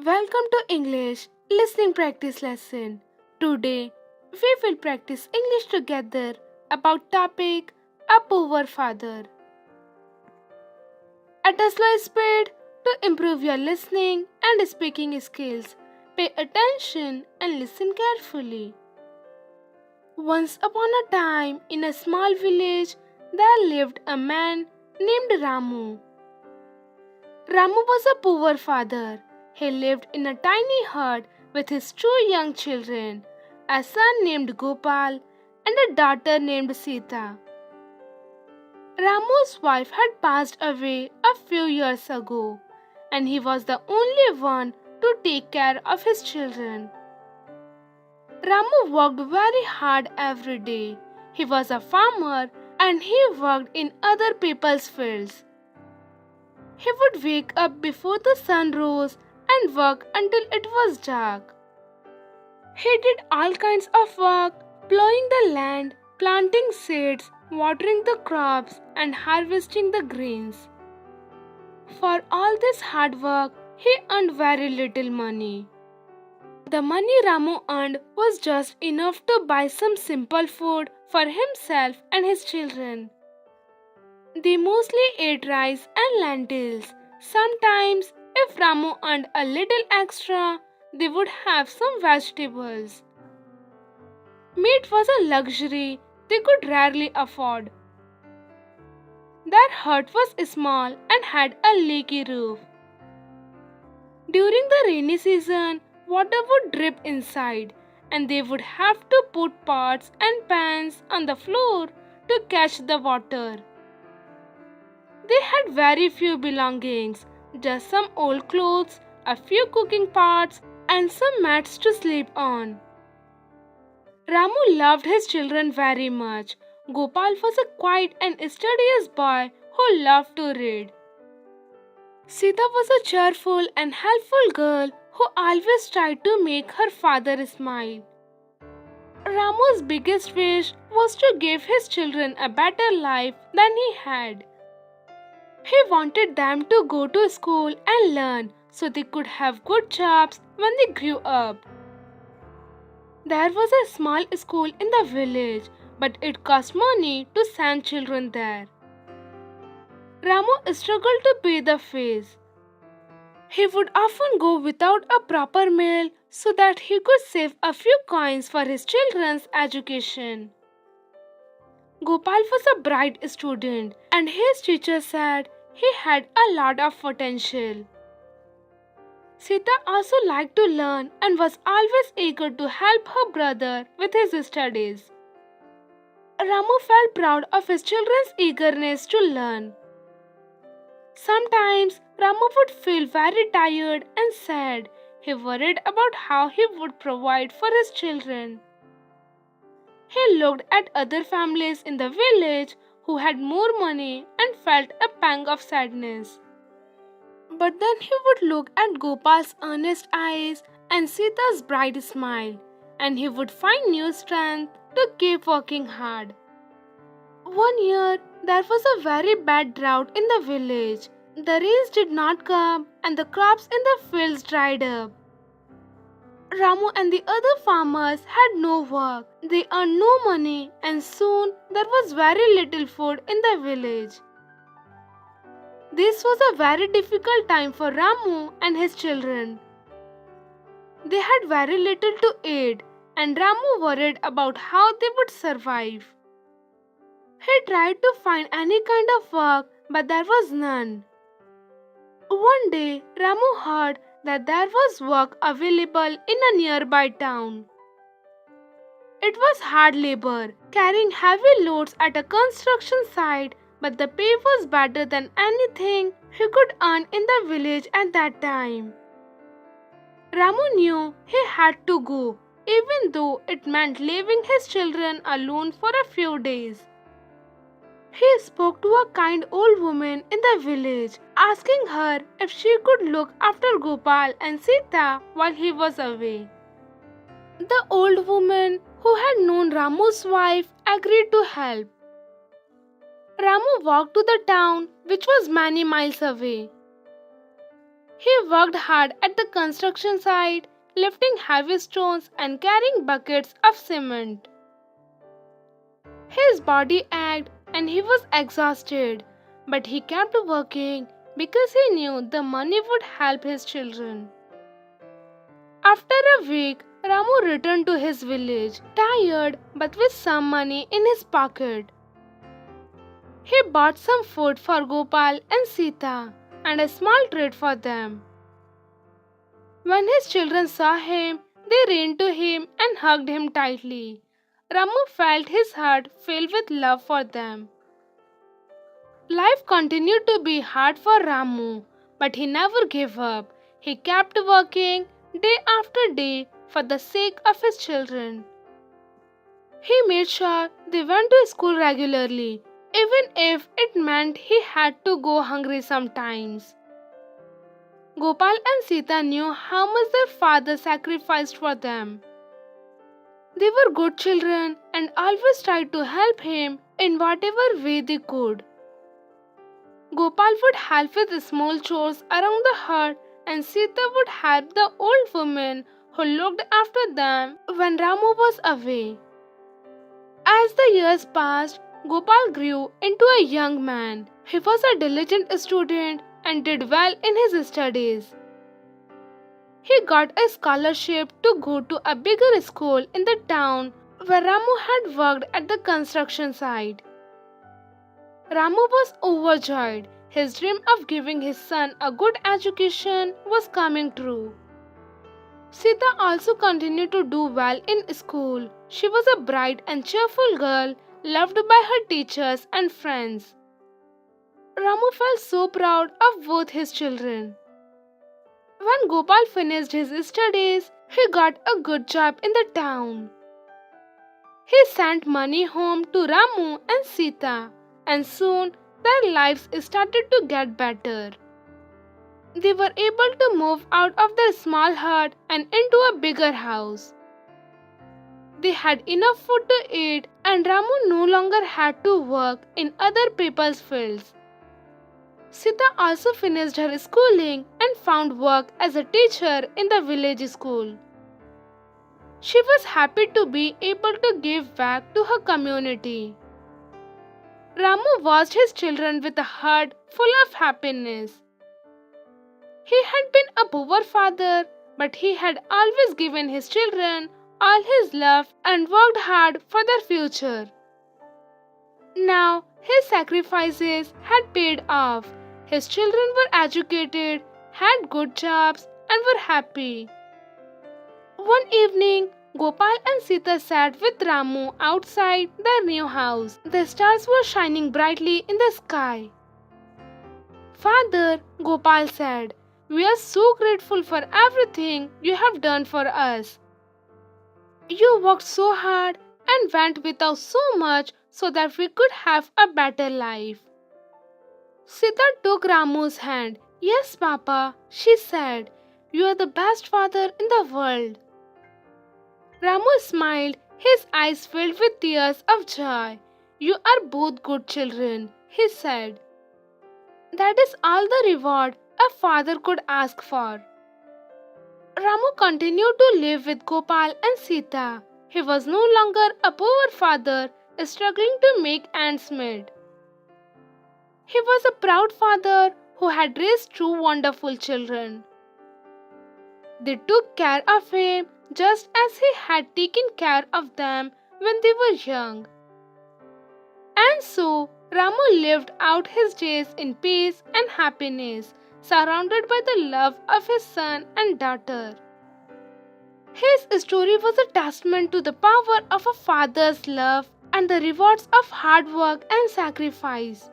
Welcome to English Listening Practice Lesson. Today we will practice English together about topic A Poor Father. At a slow speed to improve your listening and speaking skills. Pay attention and listen carefully. Once upon a time in a small village there lived a man named Ramu. Ramu was a poor father. He lived in a tiny hut with his two young children, a son named Gopal and a daughter named Sita. Ramu's wife had passed away a few years ago, and he was the only one to take care of his children. Ramu worked very hard every day. He was a farmer and he worked in other people's fields. He would wake up before the sun rose and work until it was dark. He did all kinds of work, plowing the land, planting seeds, watering the crops, and harvesting the grains. For all this hard work, he earned very little money. The money Ramu earned was just enough to buy some simple food for himself and his children. They mostly ate rice and lentils. Sometimes, if Ramu earned a little extra, they would have some vegetables. Meat was a luxury they could rarely afford. Their hut was small and had a leaky roof. During the rainy season, water would drip inside, and they would have to put pots and pans on the floor to catch the water. They had very few belongings, just some old clothes, a few cooking pots, and some mats to sleep on. Ramu loved his children very much. Gopal was a quiet and studious boy who loved to read. Sita was a cheerful and helpful girl who always tried to make her father smile. Ramu's biggest wish was to give his children a better life than he had. He wanted them to go to school and learn so they could have good jobs when they grew up. There was a small school in the village, but it cost money to send children there. Ramu struggled to pay the fees. He would often go without a proper meal so that he could save a few coins for his children's education. Gopal was a bright student, and his teacher said he had a lot of potential. Sita also liked to learn and was always eager to help her brother with his studies. Ramu felt proud of his children's eagerness to learn. Sometimes Ramu would feel very tired and sad. He worried about how he would provide for his children. He looked at other families in the village who had more money and felt a pang of sadness. But then he would look at Gopal's earnest eyes and Sita's bright smile, and he would find new strength to keep working hard. One year, there was a very bad drought in the village. The rains did not come and the crops in the fields dried up. Ramu and the other farmers had no work. They earned no money, and soon there was very little food in the village. This was a very difficult time for Ramu and his children. They had very little to eat, and Ramu worried about how they would survive. He tried to find any kind of work, but there was none. One day, Ramu heard that there was work available in a nearby town. It was hard labor, carrying heavy loads at a construction site, but the pay was better than anything he could earn in the village at that time. Ramu knew he had to go, even though it meant leaving his children alone for a few days. He spoke to a kind old woman in the village, asking her if she could look after Gopal and Sita while he was away. The old woman, who had known Ramu's wife, agreed to help. Ramu walked to the town, which was many miles away. He worked hard at the construction site, lifting heavy stones and carrying buckets of cement. His body ached and he was exhausted, but he kept working because he knew the money would help his children. After a week, Ramu returned to his village, tired but with some money in his pocket. He bought some food for Gopal and Sita and a small treat for them. When his children saw him, they ran to him and hugged him tightly. Ramu felt his heart fill with love for them. Life continued to be hard for Ramu, but he never gave up. He kept working day after day for the sake of his children. He made sure they went to school regularly, even if it meant he had to go hungry sometimes. Gopal and Sita knew how much their father sacrificed for them. They were good children and always tried to help him in whatever way they could. Gopal would help with small chores around the hut and Sita would help the old woman who looked after them when Ramu was away. As the years passed, Gopal grew into a young man. He was a diligent student and did well in his studies. He got a scholarship to go to a bigger school in the town where Ramu had worked at the construction site. Ramu was overjoyed. His dream of giving his son a good education was coming true. Sita also continued to do well in school. She was a bright and cheerful girl, loved by her teachers and friends. Ramu felt so proud of both his children. When Gopal finished his studies, he got a good job in the town. He sent money home to Ramu and Sita, and soon their lives started to get better. They were able to move out of their small hut and into a bigger house. They had enough food to eat, and Ramu no longer had to work in other people's fields. Sita also finished her schooling and found work as a teacher in the village school. She was happy to be able to give back to her community. Ramu watched his children with a heart full of happiness. He had been a poor father, but he had always given his children all his love and worked hard for their future. Now his sacrifices had paid off. His children were educated, had good jobs, and were happy. One evening, Gopal and Sita sat with Ramu outside their new house. The stars were shining brightly in the sky. "Father," Gopal said, "we are so grateful for everything you have done for us. You worked so hard and went without so much so that we could have a better life." Sita took Ramu's hand. "Yes, Papa," she said, "you are the best father in the world." Ramu smiled, his eyes filled with tears of joy. "You are both good children," he said. "That is all the reward a father could ask for." Ramu continued to live with Gopal and Sita. He was no longer a poor father struggling to make ends meet. He was a proud father who had raised two wonderful children. They took care of him just as he had taken care of them when they were young. And so, Ramu lived out his days in peace and happiness, surrounded by the love of his son and daughter. His story was a testament to the power of a father's love and the rewards of hard work and sacrifice.